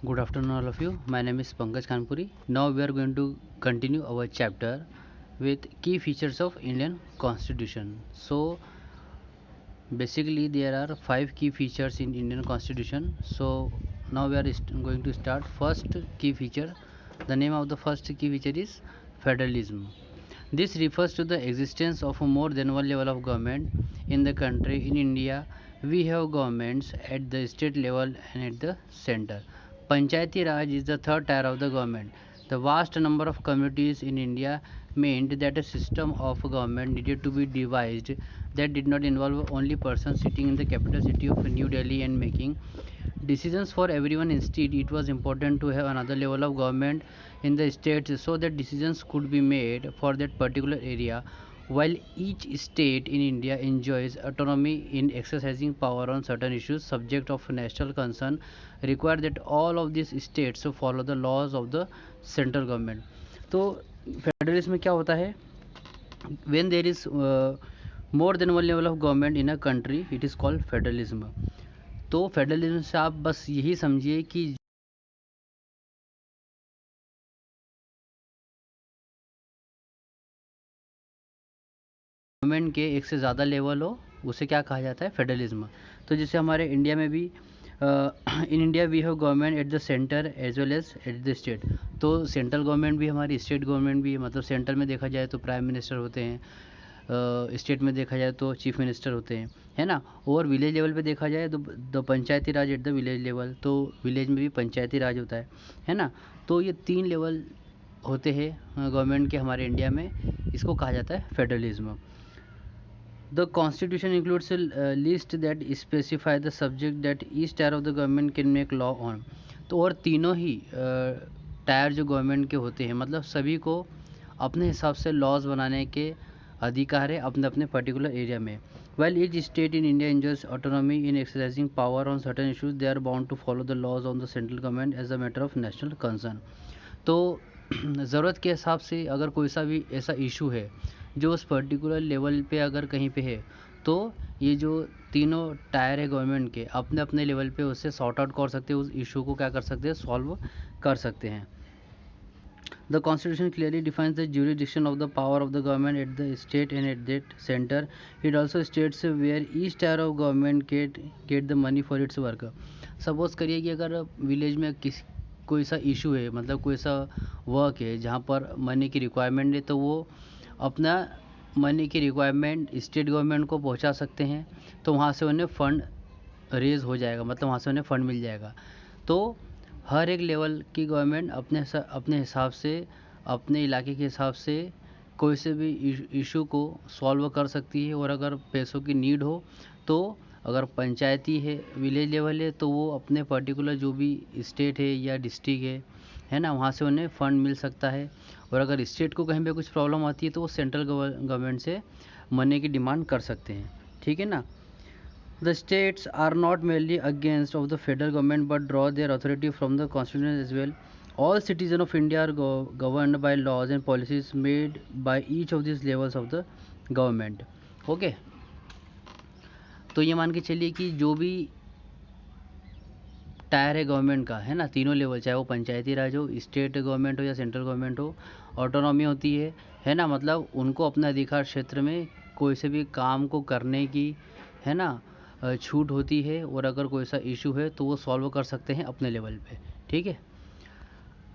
Good afternoon, all of you. My name is Pankaj Kanpuri. Now we are going to continue our chapter with key features of Indian Constitution. So basically, there are five key features in Indian Constitution. So now we are going to start. First key feature. The name of the first key feature is federalism. This refers to the existence of more than one level of government in the country. In India, we have governments at the state level and at the center. Panchayati Raj is the third tier of the government. The vast number of communities in India meant that a system of government needed to be devised that did not involve only persons sitting in the capital city of New Delhi and making decisions for everyone. Instead, it was important to have another level of government in the states so that decisions could be made for that particular area. While each state in India enjoys autonomy in exercising power on certain issues subject of national concern, require that all of these states follow the laws of the central government. तो federalism में क्या होता है? When there is more than one level of government in a country, it is called federalism. तो federalism से आप बस यही समझिए कि गवर्नमेंट के एक से ज़्यादा लेवल हो, उसे क्या कहा जाता है? फेडरलिज्म। तो जैसे हमारे इंडिया में भी in India we have government at the centre as well as at the state. तो सेंट्रल गवर्नमेंट भी हमारी, स्टेट गवर्नमेंट भी, मतलब सेंटर में देखा जाए तो प्राइम मिनिस्टर होते हैं, स्टेट में देखा जाए तो चीफ मिनिस्टर होते हैं, है ना। और विलेज लेवल पे देखा जाए तो the Panchayati Raj at the village level, तो विलेज में भी पंचायती राज होता है ना। तो ये तीन लेवल होते हैं गवर्नमेंट के हमारे इंडिया में, इसको कहा जाता है federalism. The constitution includes a list that specify the subject that each tier of the government can make law on। तो और तीनों ही टायर जो गवर्नमेंट के होते हैं, मतलब सभी को अपने हिसाब से लॉज बनाने के अधिकार है अपने अपने पर्टिकुलर एरिया में। While each state in India enjoys autonomy in exercising power on certain issues, they are bound to follow the laws of the central government as a matter of national concern। तो ज़रूरत के हिसाब से अगर कोई सा भी ऐसा इशू है जो उस पर्टिकुलर लेवल पे अगर कहीं पे है, तो ये जो तीनों टायर है गवर्नमेंट के, अपने अपने लेवल पे उससे सॉर्ट आउट कर सकते हैं, उस इशू को क्या कर सकते हैं? सॉल्व कर सकते हैं। The constitution clearly defines the jurisdiction of the power of the government at the state and at that center. It also states where each tier of government get the money for its work। Suppose करिए कि अगर village में कोई सा issue है, मतलब कोई सा वर्क है जहाँ पर मनी की रिक्वायरमेंट है, तो वो अपना मनी की रिक्वायरमेंट स्टेट गवर्नमेंट को पहुँचा सकते हैं। तो वहाँ से उन्हें फ़ंड रेज़ हो जाएगा, मतलब वहाँ से उन्हें फ़ंड मिल जाएगा। तो हर एक लेवल की गवर्नमेंट अपने हिसाब से, अपने इलाके के हिसाब से कोई से भी इशू को सॉल्व कर सकती है। और अगर पैसों की नीड हो तो अगर पंचायती है, विलेज लेवल है, तो वो अपने पर्टिकुलर जो भी स्टेट है या डिस्ट्रिक्ट है ना, वहाँ से उन्हें फ़ंड मिल सकता है। और अगर स्टेट को कहीं पे कुछ प्रॉब्लम आती है तो वो सेंट्रल गवर्नमेंट से मनी की डिमांड कर सकते हैं, ठीक है ना। The states are not merely against of the federal government but draw their authority from the constitution as well। All citizens of India are governed by laws and policies made by each of these levels of the government। Okay, तो ये मान के चलिए कि जो भी tyre है government का, है ना, तीनों लेवल, चाहे वो पंचायती राज हो, स्टेट गवर्नमेंट हो या सेंट्रल गवर्नमेंट हो, ऑटोनॉमी होती है ना। मतलब उनको अपने अधिकार क्षेत्र में कोई से भी काम को करने की, है ना, छूट होती है। और अगर कोई सा इशू है तो वो सॉल्व कर सकते हैं अपने लेवल पे, ठीक है।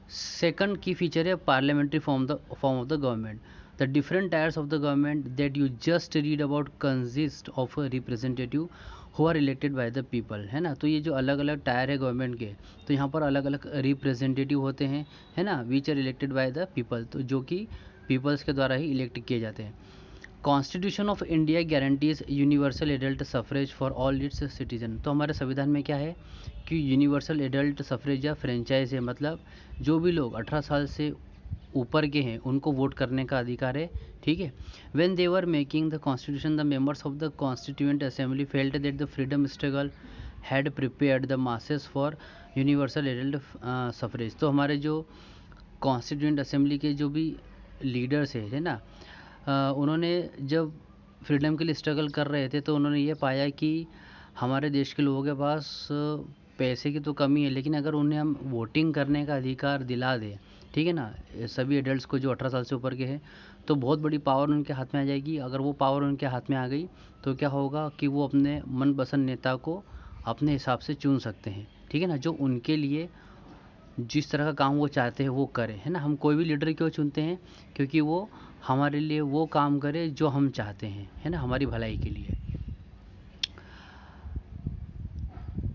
सेकंड की फीचर है parliamentary form of the government. The different tiers of the government that you just read about consist of representative who are elected by the people, है ना। तो ये जो अलग अलग टायर है गवर्नमेंट के, तो यहाँ पर अलग अलग रिप्रेजेंटेटिव होते हैं, है ना, which are elected by the people, तो जो कि पीपल्स के द्वारा ही इलेक्ट किए जाते हैं। Constitution of India guarantees universal adult suffrage for all it's citizen. तो हमारे संविधान में क्या है कि यूनिवर्सल एडल्ट सफरेज या फ्रेंचाइज है, मतलब जो भी लोग 18 साल से ऊपर के हैं उनको वोट करने का अधिकार है, ठीक है। When they were making the constitution the members of the constituent assembly felt that the freedom struggle had prepared the masses for universal adult suffrage. तो हमारे जो कॉन्स्टिट्यूएंट असेंबली के जो भी लीडर्स है ना, उन्होंने जब फ्रीडम के लिए स्ट्रगल कर रहे थे तो उन्होंने ये पाया कि हमारे देश के लोगों के पास पैसे की तो कमी है, लेकिन अगर उन्हें हम वोटिंग करने का अधिकार दिला दें, ठीक है ना, सभी एडल्ट्स को जो 18 साल से ऊपर के हैं, तो बहुत बड़ी पावर उनके हाथ में आ जाएगी। अगर वो पावर उनके हाथ में आ गई तो क्या होगा कि वो अपने मनपसंद नेता को अपने हिसाब से चुन सकते हैं, ठीक है ना, जो उनके लिए जिस तरह का काम वो चाहते हैं वो करें, है ना। हम कोई भी लीडर क्यों चुनते हैं? क्योंकि वो हमारे लिए वो काम करे जो हम चाहते हैं, है ना, हमारी भलाई के लिए।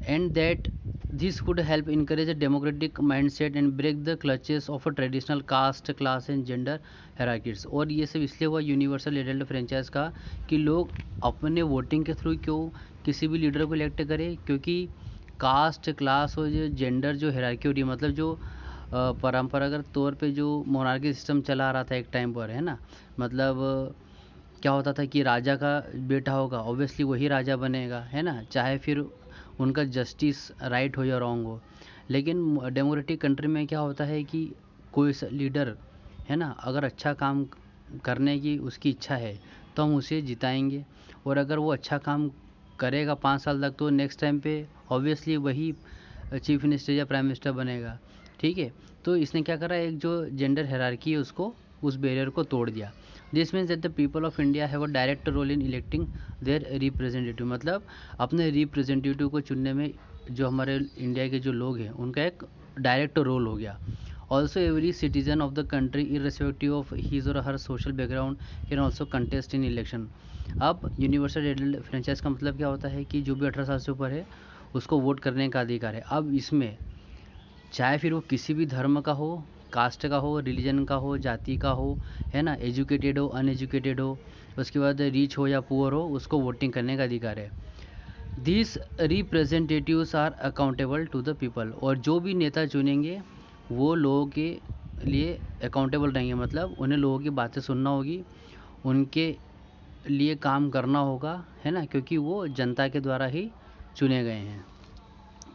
And that this would help encourage a democratic mindset and break the clutches of a traditional caste, class and gender hierarchies। और ये सब इसलिए हुआ यूनिवर्सल एडल्ट फ्रेंचाइज का कि लोग अपने वोटिंग के थ्रू क्यों किसी भी लीडर को इलेक्ट करें, क्योंकि कास्ट, क्लास और जो जेंडर जो हायरार्की हो रही है, मतलब जो परंपरागत तौर पे जो मोनार्की सिस्टम चला आ रहा था एक टाइम पर, है ना, मतलब क्या होता था कि राजा का बेटा होगा, ऑब्वियसली वही राजा बनेगा, है ना, चाहे फिर उनका जस्टिस राइट हो या रॉन्ग हो। लेकिन डेमोक्रेटिक कंट्री में क्या होता है कि कोई लीडर, है ना, अगर अच्छा काम करने की उसकी इच्छा है तो हम उसे जिताएंगे, और अगर वो अच्छा काम करेगा 5 साल तक तो नेक्स्ट टाइम पे ऑब्वियसली वही चीफ मिनिस्टर या प्राइम मिनिस्टर बनेगा, ठीक है। तो इसने क्या करा, एक जो जेंडर हायरार्की है उसको, उस बैरियर को तोड़ दिया। This means that the people of India have a direct role in electing their representative, मतलब अपने रिप्रेजेंटेटिव को चुनने में जो हमारे इंडिया के जो लोग हैं उनका एक डायरेक्ट रोल हो गया। Also every citizen of the country irrespective of his or her social background can also contest in election. अब यूनिवर्सल एडल्ट फ्रेंचाइज का मतलब क्या होता है कि जो भी 18 साल से ऊपर है उसको वोट करने का अधिकार है। अब इसमें चाहे फिर वो किसी भी धर्म का हो, कास्ट का हो, रिलीजन का हो, जाति का हो, है ना, एजुकेटेड हो, अनएजुकेटेड हो, उसके बाद रिच हो या पुअर हो, उसको वोटिंग करने का अधिकार है। This representatives are accountable to the people, और जो भी नेता चुनेंगे वो लोगों के लिए अकाउंटेबल रहेंगे, मतलब उन्हें लोगों की बातें सुनना होगी, उनके लिए काम करना होगा, है ना, क्योंकि वो जनता के द्वारा ही चुने गए हैं।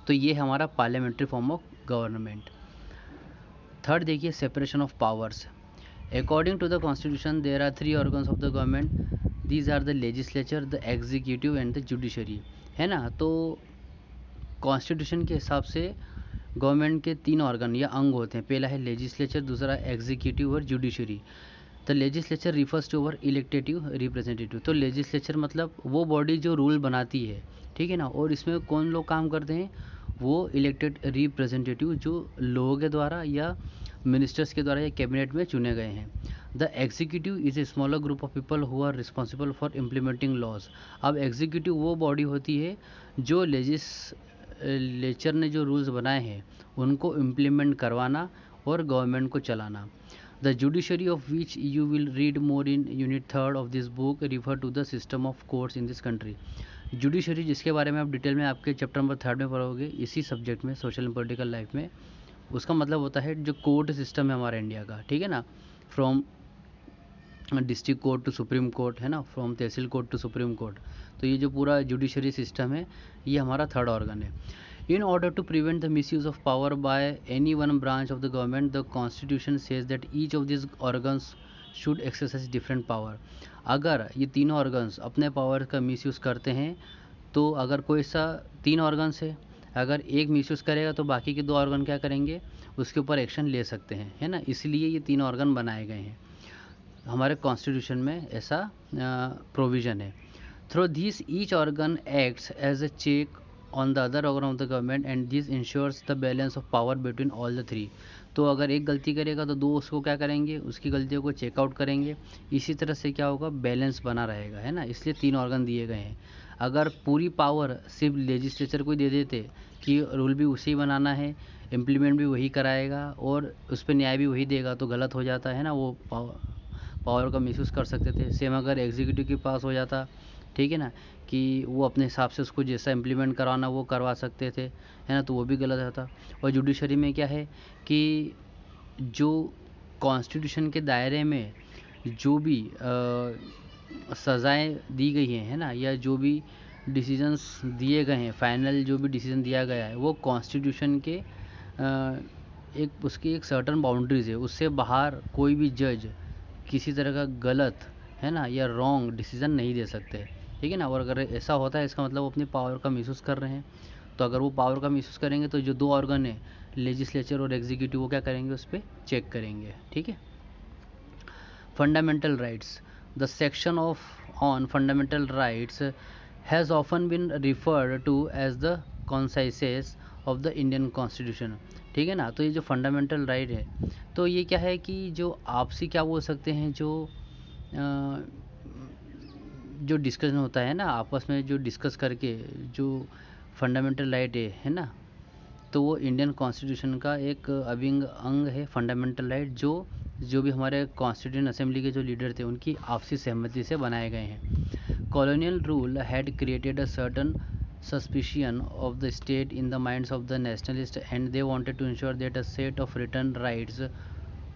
तो ये हमारा parliamentary form of government. Third देखिए, separation of powers. According to the constitution there are 3 organs of the government, these are the legislature, the executive and the judiciary, है ना। तो कॉन्स्टिट्यूशन के हिसाब से गवर्नमेंट के 3 ऑर्गन या अंग होते हैं। पहला है लेजिस्लेचर, दूसरा एग्जीक्यूटिव और judiciary. The legislature refers to our elective representative. तो लेजिस्लेचर मतलब वो बॉडी जो रूल बनाती है, ठीक है ना, और इसमें कौन लोग काम करते हैं, वो इलेक्टेड रिप्रेजेंटेटिव जो लोगों के द्वारा या मिनिस्टर्स के द्वारा या कैबिनेट में चुने गए हैं। The executive is a smaller group of people who are responsible for implementing laws. अब एग्जीक्यूटिव वो बॉडी होती है जो लेजिस्लेचर ने जो रूल्स बनाए हैं उनको इम्प्लीमेंट करवाना और गवर्नमेंट को चलाना। The judiciary, of which you will read more in unit 3rd of this book, refer to the system of courts in this country। Judiciary जिसके बारे में आप डिटेल में आपके चैप्टर नंबर 3 में पढ़ोगे, इसी सब्जेक्ट में, सोशल एंड पॉलिटिकल लाइफ में, उसका मतलब होता है जो कोर्ट सिस्टम है हमारा इंडिया का, ठीक है ना, from district court to supreme court, है ना, from tehsil court to supreme court. तो ये जो पूरा जुडिशरी सिस्टम है ये हमारा 3rd ऑर्गन है। In order to prevent the misuse of power by any one branch of the government, the Constitution says that each of these organs should exercise different power। अगर ये तीनों organs अपने power का misuse करते हैं तो अगर कोई सा 3 ऑर्गन्स है, अगर एक मिसयूज़ करेगा तो बाकी के 2 ऑर्गन क्या करेंगे, उसके ऊपर एक्शन ले सकते हैं, है ना। इसलिए ये 3 ऑर्गन बनाए गए हैं, हमारे कॉन्स्टिट्यूशन में ऐसा प्रोविज़न है। Through this each organ acts as a check on the other organ of the government and this ensures the balance of power between all the 3। तो अगर एक गलती करेगा तो 2 उसको क्या करेंगे, उसकी गलतियों को चेकआउट करेंगे, इसी तरह से क्या होगा, बैलेंस बना रहेगा, है ना। इसलिए 3 ऑर्गन दिए गए हैं। अगर पूरी पावर सिर्फ लेजिस्लेचर को दे देते कि रूल भी उसे ही बनाना है, इम्प्लीमेंट भी वही कराएगा और उस पर न्याय भी वही देगा, तो गलत हो जाता है ना, वो पावर का मिसयूज़ कर सकते थे। सेम अगर एग्जीक्यूटिव के पास हो जाता, ठीक है ना, कि वो अपने हिसाब से उसको जैसा इम्प्लीमेंट करवाना वो करवा सकते थे, है ना, तो वो भी गलत होता। और जुडिशरी में क्या है कि जो कॉन्स्टिट्यूशन के दायरे में जो भी सज़ाएं दी गई हैं, है ना, या जो भी डिसीजंस दिए गए हैं, फाइनल जो भी डिसीजन दिया गया है वो कॉन्स्टिट्यूशन के एक उसकी एक सर्टन बाउंड्रीज है, उससे बाहर कोई भी जज किसी तरह का गलत, है ना, या रॉन्ग डिसीजन नहीं दे सकते, ठीक है ना। और अगर ऐसा होता है इसका मतलब वो अपनी पावर का मिसयूज़ कर रहे हैं। तो अगर वो पावर का मिसयूज़ करेंगे तो जो दो ऑर्गन है, लेजिस्लेचर और एग्जीक्यूटिव, वो क्या करेंगे, उस पर चेक करेंगे। ठीक है। Fundamental rights, the section of on fundamental rights has often been referred to as the conscience of the Indian constitution. ठीक है ना। तो ये जो फंडामेंटल राइट है, तो ये क्या है कि जो आपसी क्या बोल सकते हैं, जो डिस्कशन होता है ना आपस में, जो डिस्कस करके जो फंडामेंटल राइट है ना, तो वो इंडियन कॉन्स्टिट्यूशन का एक अभिन्न अंग है फंडामेंटल राइट, जो भी हमारे कॉन्स्टिट्यूशन असेंबली के जो लीडर थे उनकी आपसी सहमति से बनाए गए हैं। Colonial rule had created a certain suspicion of the state in the minds of the nationalists, and they wanted to ensure that a set of written rights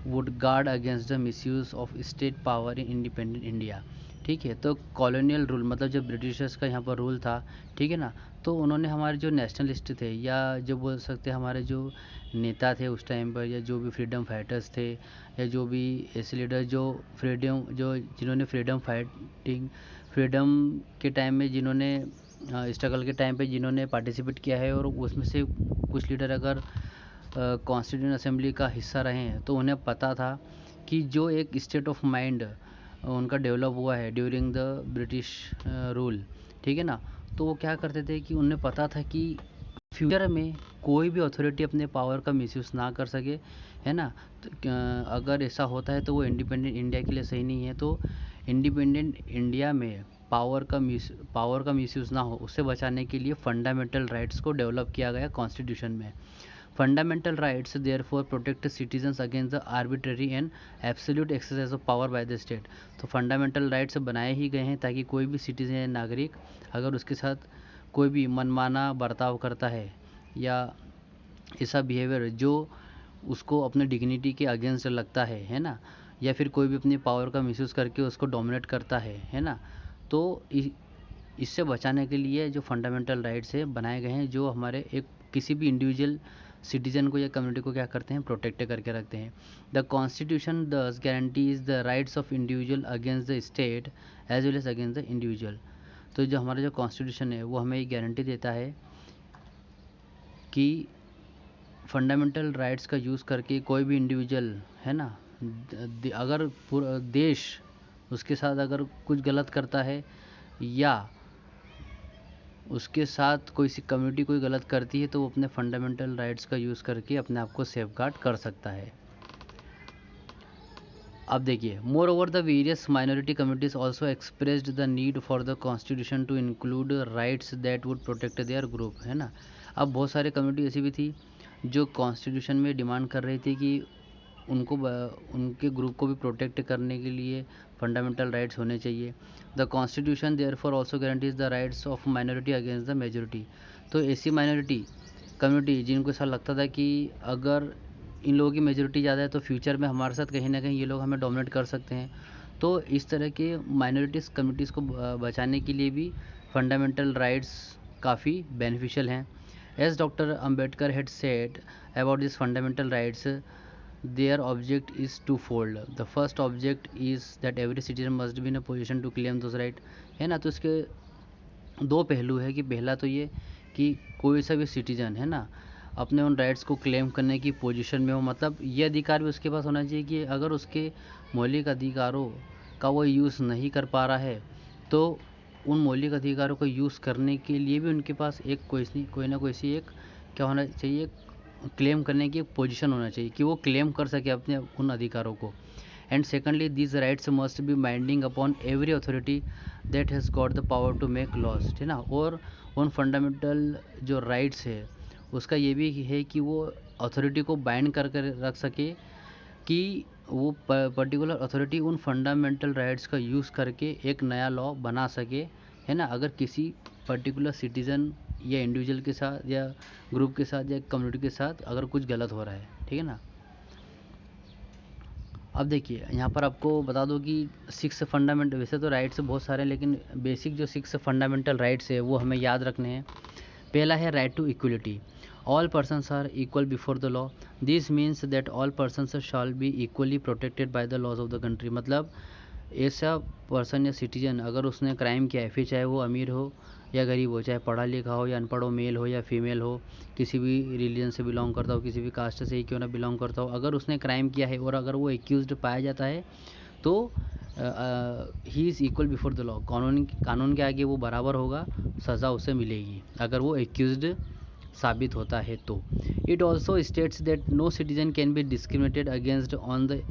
would guard against the misuse of state power in independent India। ठीक है। तो colonial rule मतलब जब Britishers का यहाँ पर rule था, ठीक है ना, तो उन्होंने हमारे जो नेशनलिस्ट थे, या जो बोल सकते हैं हमारे जो नेता थे उस टाइम पर, या जो भी फ्रीडम फाइटर्स थे, या जो भी ऐसे लीडर जो जिन्होंने फ्रीडम के टाइम में जिन्होंने स्ट्रगल के टाइम पे जिन्होंने पार्टिसिपेट किया है, और उसमें से कुछ लीडर अगर कॉन्स्टिट्यूशन असेंबली का हिस्सा रहे हैं, तो उन्हें पता था कि जो एक स्टेट ऑफ माइंड उनका डेवलप हुआ है ड्यूरिंग द ब्रिटिश रूल, ठीक है ना, तो वो क्या करते थे कि उन्हें पता था कि फ्यूचर में कोई भी अथॉरिटी अपने पावर का मिसयूज़ ना कर सके, है ना। तो अगर ऐसा होता है तो वो इंडिपेंडेंट इंडिया के लिए सही नहीं है। तो इंडिपेंडेंट इंडिया में पावर का मिसयूज़ ना हो, उससे बचाने के लिए फंडामेंटल राइट्स को डेवलप किया गया कॉन्स्टिट्यूशन में। Fundamental rights therefore protect citizens against the arbitrary and absolute exercise of power bye the state. तो फंडामेंटल राइट्स बनाए ही गए हैं ताकि कोई भी सिटीजन या नागरिक अगर उसके साथ कोई भी मनमाना बर्ताव करता है, या ऐसा बिहेवियर जो उसको अपने डिग्निटी के अगेंस्ट लगता है ना, या फिर कोई भी अपनी पावर का मिसयूज़ करके उसको डोमिनेट करता है ना, तो इससे बचाने के लिए जो फंडामेंटल राइट्स है बनाए गए हैं, जो हमारे एक किसी भी इंडिविजुअल सिटीजन को या कम्युनिटी को क्या करते हैं, प्रोटेक्ट करके रखते हैं। The constitution thus guarantees the rights of individual against the state as well as against the individual. तो जो हमारा जो कॉन्स्टिट्यूशन है वो हमें ये गारंटी देता है कि फंडामेंटल राइट्स का यूज़ करके कोई भी इंडिविजुअल है ना, अगर पूरा देश उसके साथ अगर कुछ गलत करता है, या उसके साथ कोई सी कम्युनिटी कोई गलत करती है, तो वो अपने फंडामेंटल राइट्स का यूज़ करके अपने आप को सेफगार्ड कर सकता है। अब देखिए, moreover the various minority communities also expressed the need for the constitution to include rights that would protect their group, है ना। अब बहुत सारे कम्युनिटी ऐसी भी थी जो कॉन्स्टिट्यूशन में डिमांड कर रही थी कि उनके ग्रुप को भी प्रोटेक्ट करने के लिए फंडामेंटल राइट्स होने चाहिए। The constitution therefore also guarantees the rights of minority against the majority. तो ऐसी माइनॉरिटी कम्युनिटी जिनको ऐसा लगता था कि अगर इन लोगों की मेजोरिटी ज़्यादा है तो फ्यूचर में हमारे साथ कहीं ना कहीं ये लोग हमें डोमिनेट कर सकते हैं, तो इस तरह के माइनॉरिटीज़ कम्युनिटीज़ को बचाने के लिए भी फंडामेंटल राइट्स काफ़ी बेनिफिशियल हैं। As doctor Ambedkar had said about this fundamental rights, their object is twofold. The first object is that every citizen must be in a position to claim those right, है ना। तो इसके दो पहलू है कि पहला तो ये कि कोई सा भी सिटीजन है ना अपने उन राइट्स को क्लेम करने की पोजीशन में हो, मतलब ये अधिकार भी उसके पास होना चाहिए कि अगर उसके मौलिक अधिकारों का वो यूज़ नहीं कर पा रहा है, तो उन मौलिक अधिकारों को यूज़ करने के लिए भी उनके पास एक कोई ना कोई सी एक क्या होना चाहिए, क्लेम करने की एक पोजीशन होना चाहिए कि वो क्लेम कर सके अपने उन अधिकारों को। And secondly, these rights must be binding upon every authority that has got the power to make laws, है ना। और उन फंडामेंटल जो राइट्स है उसका ये भी है कि वो अथॉरिटी को बाइंड कर रख सके कि वो पर्टिकुलर अथॉरिटी उन फंडामेंटल राइट्स का यूज़ करके एक नया लॉ बना सके, है ना, अगर किसी पर्टिकुलर सिटीज़न या इंडिविजुअल के साथ या ग्रुप के साथ या कम्युनिटी के साथ अगर कुछ गलत हो रहा है, ठीक है ना। अब देखिए यहाँ पर आपको बता दो कि 6 फंडामेंटल, वैसे तो राइट्स बहुत सारे हैं लेकिन बेसिक जो 6 फंडामेंटल राइट्स है वो हमें याद रखने हैं। पहला है right to equality. All persons are equal before the law. This means that all persons shall be equally protected by the laws of the country. मतलब ऐसा पर्सन या सिटीजन अगर उसने क्राइम किया है, फिर चाहे वो अमीर हो या गरीब हो, चाहे पढ़ा लिखा हो या अनपढ़ हो, मेल हो या फीमेल हो, किसी भी रिलीजन से बिलोंग करता हो, किसी भी कास्ट से ही क्यों ना बिलोंग करता हो, अगर उसने क्राइम किया है और अगर वो एक्यूज्ड पाया जाता है तो he is equal before the law, कानून के आगे वो बराबर होगा, सज़ा उसे मिलेगी अगर वो एक्यूज्ड साबित होता है तो। It also states that no citizen can be discriminated against on the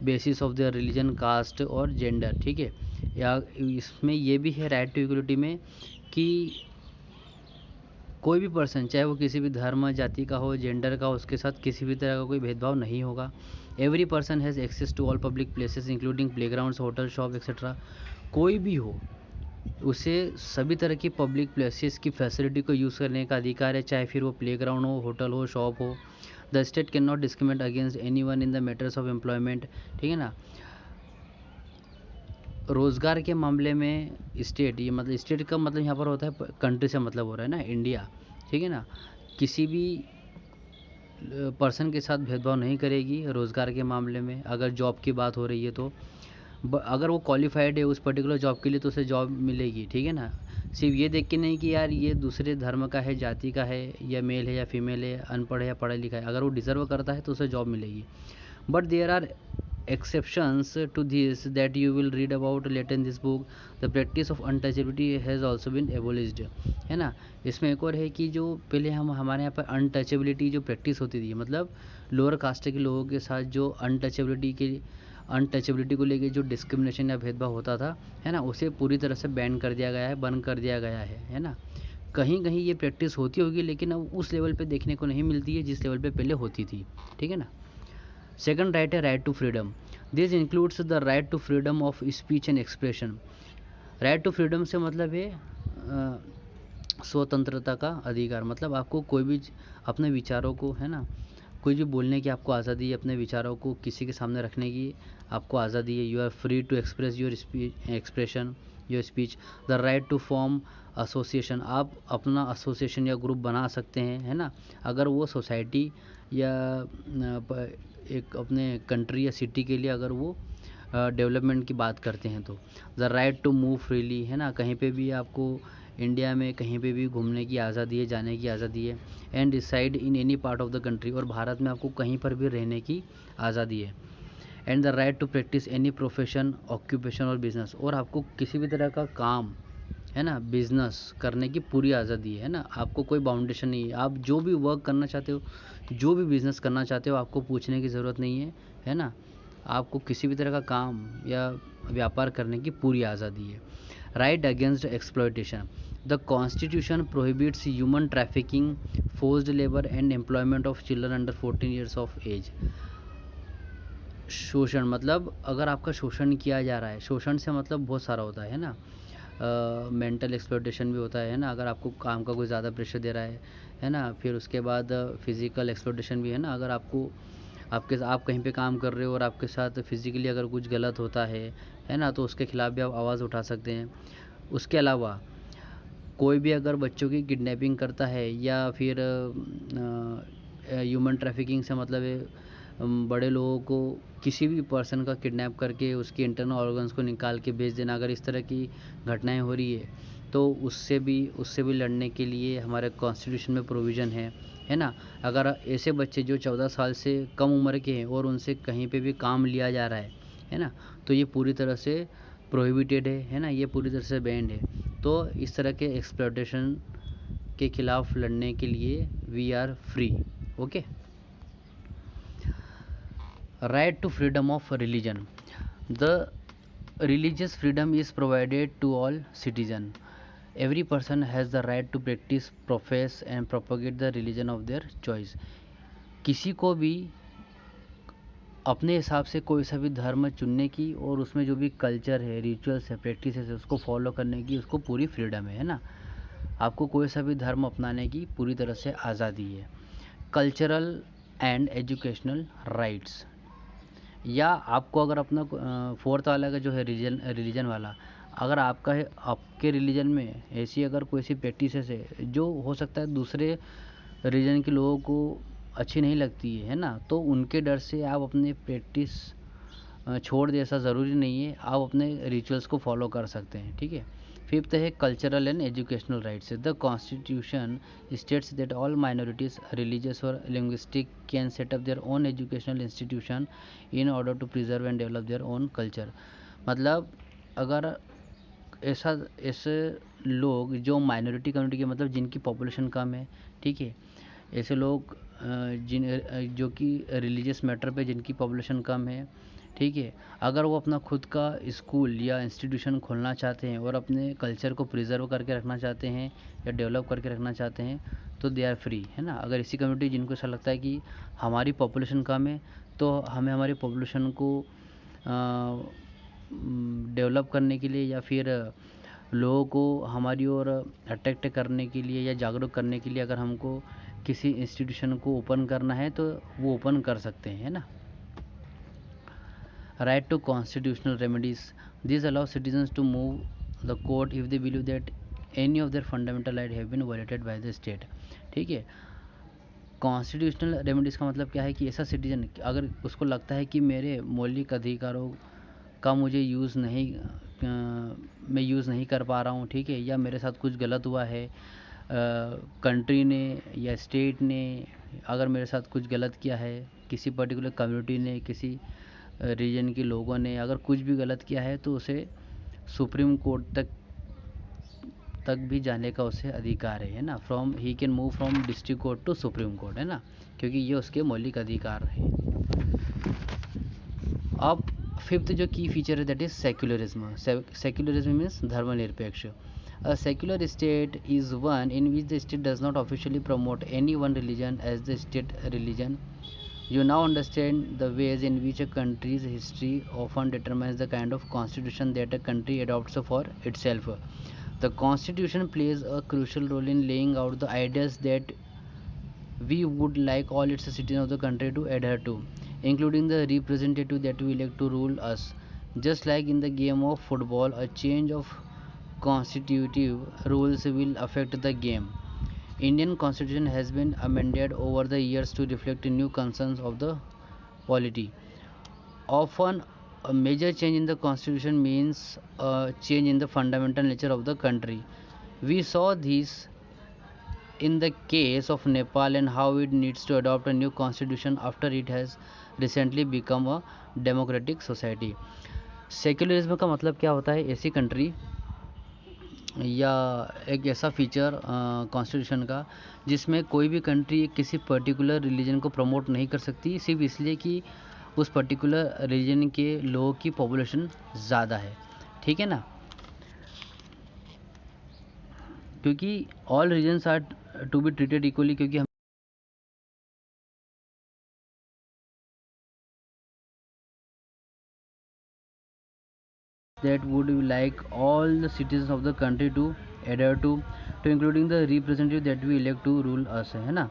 basis of their religion, caste और जेंडर, ठीक है। या इसमें ये भी है राइट टू इक्वलिटी में कि कोई भी पर्सन, चाहे वो किसी भी धर्म जाति का हो, जेंडर का हो, उसके साथ किसी भी तरह का कोई भेदभाव नहीं होगा। Every person has access to all public places including playgrounds, hotel, shop etcetera. कोई भी हो, उसे सभी तरह की पब्लिक प्लेसेस की फैसिलिटी को यूज़ करने का अधिकार है, चाहे फिर वो प्लेग्राउंड हो, होटल हो, शॉप हो। The state can not discriminate against any one in the matters of employment, ठीक है ना। रोज़गार के मामले में स्टेट, ये मतलब स्टेट का मतलब यहाँ पर होता है कंट्री से मतलब हो रहा है ना, इंडिया, ठीक है ना। किसी भी पर्सन के साथ भेदभाव नहीं करेगी रोज़गार के मामले में। अगर जॉब की बात हो रही है तो अगर वो क्वालिफाइड है उस पर्टिकुलर जॉब के लिए तो उसे जॉब मिलेगी, ठीक है ना। सिर्फ ये देख के नहीं कि यार ये दूसरे धर्म का है, जाति का है, या मेल है या फीमेल है, अनपढ़ है या पढ़ा लिखा है, अगर वो डिज़र्व करता है तो उसे जॉब मिलेगी। But there are exceptions to this that you will read about later in this book. The practice of untouchability has also been abolished, है ना। इसमें एक और है कि जो पहले हम हमारे यहाँ पर अनटचेबिलिटी जो प्रैक्टिस होती थी, मतलब लोअर कास्ट के लोगों के साथ जो अनटचेबिलिटी को लेके जो डिस्क्रिमिनेशन या भेदभाव होता था, है ना, उसे पूरी तरह से बैन कर दिया गया है, बंद कर दिया गया है ना। कहीं कहीं ये प्रैक्टिस होती होगी लेकिन अब उस लेवल पे देखने को नहीं मिलती है जिस लेवल पे पहले होती थी, ठीक है ना। सेकंड राइट है right to freedom. This includes the right to freedom of speech and expression. Right to freedom से मतलब है स्वतंत्रता का अधिकार, मतलब आपको कोई भी अपने विचारों को, है ना, कोई भी बोलने की आपको आज़ादी है, अपने विचारों को किसी के सामने रखने की आपको आज़ादी है। You are free to express your expression, your speech. The right to form association, आप अपना एसोसिएशन या ग्रुप बना सकते हैं, है ना, अगर वो सोसाइटी या एक अपने कंट्री या सिटी के लिए अगर वो डेवलपमेंट की बात करते हैं तो। The right to move freely, है ना, कहीं पे भी आपको इंडिया में कहीं पे भी घूमने की आज़ादी है, जाने की आज़ादी है। And reside in any part of the country, और भारत में आपको कहीं पर भी रहने की आज़ादी है। And the right to practise any profession, occupation और बिजनेस, और आपको किसी भी तरह का काम, है ना, बिजनेस करने की पूरी आज़ादी है ना, आपको कोई बाउंडेशन नहीं है। आप जो भी वर्क करना चाहते हो, जो भी बिजनेस करना चाहते हो, आपको पूछने की ज़रूरत नहीं है ना। आपको किसी भी तरह का काम या व्यापार करने की पूरी आज़ादी है। Right against exploitation, the constitution prohibits human trafficking, forced labour and employment of children under 14 years of age. शोषण, मतलब अगर आपका शोषण किया जा रहा है, शोषण से मतलब बहुत सारा होता है ना, मेंटल एक्सप्लॉयटेशन भी होता है ना, अगर आपको काम का कोई ज़्यादा प्रेशर दे रहा है ना। फिर उसके बाद फिज़िकल एक्सप्लॉयटेशन भी है ना, अगर आपको आप कहीं पे काम कर रहे हो और आपके साथ फिज़िकली अगर कुछ गलत होता है ना, तो उसके खिलाफ भी आप आवाज़ उठा सकते हैं। उसके अलावा कोई भी अगर बच्चों की किडनैपिंग करता है या फिर ह्यूमन ट्रैफिकिंग से मतलब है बड़े लोगों को, किसी भी पर्सन का किडनैप करके उसके इंटरनल ऑर्गन्स को निकाल के बेच देना, अगर इस तरह की घटनाएं हो रही है तो उससे भी लड़ने के लिए हमारे कॉन्स्टिट्यूशन में प्रोविज़न है ना। अगर ऐसे बच्चे जो 14 साल से कम उम्र के हैं और उनसे कहीं पे भी काम लिया जा रहा है ना, तो ये पूरी तरह से प्रोहिबिटेड है ना, ये पूरी तरह से बैंड है। तो इस तरह के एक्सप्लॉयटेशन के खिलाफ लड़ने के लिए we are free. Okay. Right to freedom of religion, the religious freedom is provided to all citizens. Every person has the right to practice, profess and propagate the religion of their choice. किसी को भी अपने हिसाब से कोई सा भी धर्म चुनने की और उसमें जो भी कल्चर है, रिचुअल्स है, प्रैक्टिस है, उसको फॉलो करने की उसको पूरी फ्रीडम है ना। आपको कोई सा भी धर्म अपनाने की पूरी तरह से आज़ादी है। कल्चरल एंड एजुकेशनल राइट्स, या आपको अगर अपना फोर्थ वाला का जो है रिलीजन वाला, अगर आपका है, आपके रिलीजन में ऐसी अगर कोई सी प्रैक्टिसेस है जो हो सकता है दूसरे रिलीजन के लोगों को अच्छी नहीं लगती है ना, तो उनके डर से आप अपने प्रैक्टिस छोड़ दे, ऐसा ज़रूरी नहीं है, आप अपने रिचुअल्स को फॉलो कर सकते हैं, ठीक है। फिफ्थ है cultural and educational rights. The constitution states that all minorities religious or linguistic can set up their own educational institution in order to preserve and develop their own culture. मतलब अगर ऐसा ऐसे लोग जो माइनॉरिटी कम्युनिटी के मतलब जिनकी population कम है, ठीक है, ऐसे लोग जो कि रिलीजियस मैटर पे जिनकी पॉपुलेशन कम है, ठीक है, अगर वो अपना खुद का स्कूल या इंस्टीट्यूशन खोलना चाहते हैं और अपने कल्चर को प्रिजर्व करके रखना चाहते हैं या डेवलप करके रखना चाहते हैं तो दे आर फ्री, है ना। अगर इसी कम्युनिटी जिनको ऐसा लगता है कि हमारी पॉपुलेशन कम है तो हमें हमारी पॉपुलेशन को डेवलप करने के लिए या फिर लोगों को हमारी ओर अट्रैक्ट करने के लिए या जागरूक करने के लिए अगर हमको किसी इंस्टीट्यूशन को ओपन करना है तो वो ओपन कर सकते हैं, है ना। Right to constitutional remedies, this allow citizens to move the court if they believe that any of their fundamental right have been violated by the state, ठीक है। कॉन्स्टिट्यूशनल रेमेडीज का मतलब क्या है कि ऐसा सिटीजन अगर उसको लगता है कि मेरे मौलिक अधिकारों का मुझे मैं यूज़ नहीं कर पा रहा हूँ, ठीक है, या मेरे साथ कुछ गलत हुआ है, कंट्री ने या स्टेट ने अगर मेरे साथ कुछ गलत किया है, किसी पर्टिकुलर कम्युनिटी ने, किसी रीजन के लोगों ने अगर कुछ भी गलत किया है तो उसे सुप्रीम कोर्ट तक भी जाने का उसे अधिकार है ना। He can move from district court to supreme court, है ना, क्योंकि ये उसके मौलिक अधिकार है। अब फिफ्थ जो की फीचर है that is secularism. Secularism means धर्मनिरपेक्ष। A secular state is one in which the state does not officially promote any one religion as the state religion. You now understand the ways in which a country's history often determines the kind of constitution that a country adopts for itself. The constitution plays a crucial role in laying out the ideas that we would like all its citizens of the country to adhere to, including the representative that we elect to rule us. Just like in the game of football, a change of constitutive rules will affect the game. Indian constitution has been amended over the years to reflect new concerns of the polity. Often a major change in the constitution means a change in the fundamental nature of the country. We saw this in the case of Nepal and how it needs to adopt a new constitution after it has recently become a democratic society. Secularism का मतलब क्या होता है, ऐसी country या एक ऐसा feature constitution का जिसमें कोई भी कंट्री किसी पर्टिकुलर रिलीजन को प्रमोट नहीं कर सकती सिर्फ इसलिए कि उस पर्टिकुलर रिलीजन के लोगों की पॉपुलेशन ज़्यादा है, ठीक है ना। क्योंकि all reasons are to be treated equally, क्योंकि हम that would like all the citizens of the country to adhere to including the representative that we elect to rule us, है ना।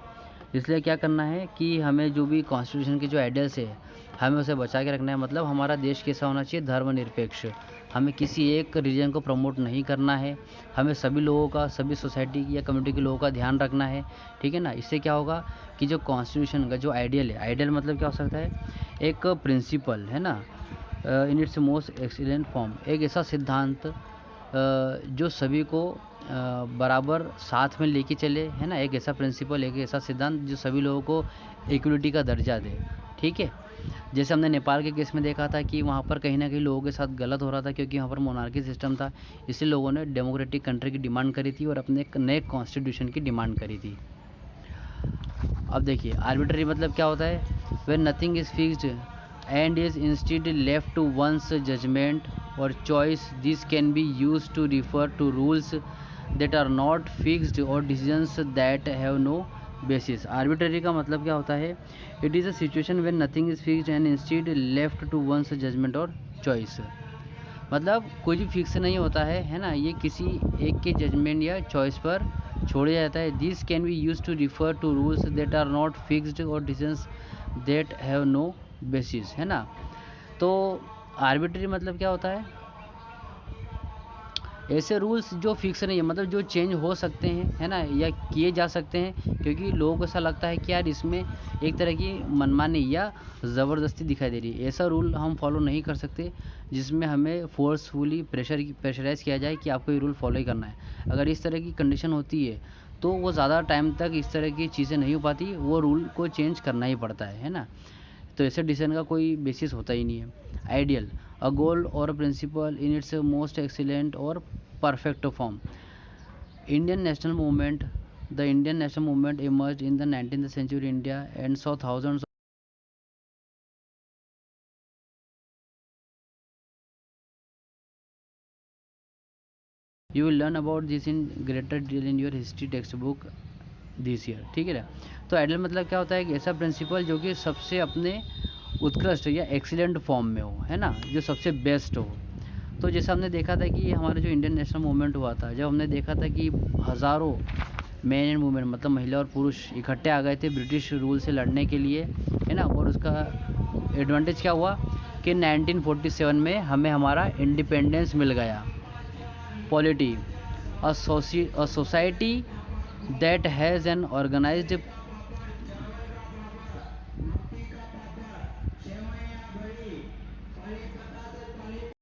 इसलिए क्या करना है कि हमें जो भी कॉन्स्टिट्यूशन के जो आइडियल्स है हमें उसे बचा के रखना है। मतलब हमारा देश कैसा होना चाहिए, धर्मनिरपेक्ष। हमें किसी एक रीजन को प्रमोट नहीं करना है, हमें सभी लोगों का, सभी सोसाइटी या कम्युनिटी के लोगों का ध्यान रखना है, ठीक है ना। इससे क्या होगा कि जो कॉन्स्टिट्यूशन का जो आइडियल है, आइडियल मतलब क्या हो सकता है, एक प्रिंसिपल, है ना, इन इट्स मोस्ट एक्सीलेंट फॉर्म, एक ऐसा सिद्धांत जो सभी को बराबर साथ में लेके चले, है ना। एक ऐसा प्रिंसिपल, एक ऐसा सिद्धांत जो सभी लोगों को इक्वलिटी का दर्जा दे, ठीक है। जैसे हमने नेपाल के केस में देखा था कि वहाँ पर कहीं ना कहीं लोगों के साथ गलत हो रहा था क्योंकि वहाँ पर मोनार्की सिस्टम था, इसलिए लोगों ने डेमोक्रेटिक कंट्री की डिमांड करी थी और अपने एक नए कॉन्स्टिट्यूशन की डिमांड करी थी। अब देखिए आर्बिट्ररी मतलब क्या होता है, when nothing is fixed and is instead left to one's judgment or choice. This can be used to refer to rules that are not fixed or decisions that have no basis. Arbitrary का मतलब क्या होता है, it is a situation when nothing is fixed and instead left to one's judgment or choice. मतलब कुछ भी fix नहीं होता है ना, ये किसी एक के जजमेंट या चॉइस पर छोड़ा जाता है। This can be use to refer to rules that are not fixed or decisions that have no basis, है ना। तो आर्बिट्री मतलब क्या होता है, ऐसे रूल्स जो फिक्स नहीं है, मतलब जो चेंज हो सकते हैं, है ना, या किए जा सकते हैं, क्योंकि लोगों को ऐसा लगता है कि यार इसमें एक तरह की मनमानी या ज़बरदस्ती दिखाई दे रही है। ऐसा रूल हम फॉलो नहीं कर सकते जिसमें हमें फोर्सफुली प्रेशराइज़ किया जाए कि आपको ये रूल फॉलो ही करना है। अगर इस तरह की कंडीशन होती है तो वो ज़्यादा टाइम तक इस तरह की चीज़ें नहीं हो पाती, वो रूल को चेंज करना ही पड़ता है ना। तो ऐसे डिसीजन का कोई बेसिस होता ही नहीं है। आइडियल, अ गोल और principle in its most excellent और perfect form. Indian national movement, the Indian national movement emerged in the 19th century India and saw thousands. You will learn about this in greater detail in your history textbook this year, ठीक है ना। तो ideal मतलब क्या होता है, एक ऐसा प्रिंसिपल जो कि सबसे अपने उत्कृष्ट या एक्सीलेंट फॉर्म में हो, है ना, जो सबसे बेस्ट हो। तो जैसा हमने देखा था कि हमारा जो इंडियन नेशनल मूवमेंट हुआ था, जब हमने देखा था कि हज़ारों मैन एंड वुमेन, मतलब महिला और पुरुष इकट्ठे आ गए थे ब्रिटिश रूल से लड़ने के लिए, है ना। और उसका एडवांटेज क्या हुआ कि 1947 में हमें हमारा इंडिपेंडेंस मिल गया। Polity, a society that has an organized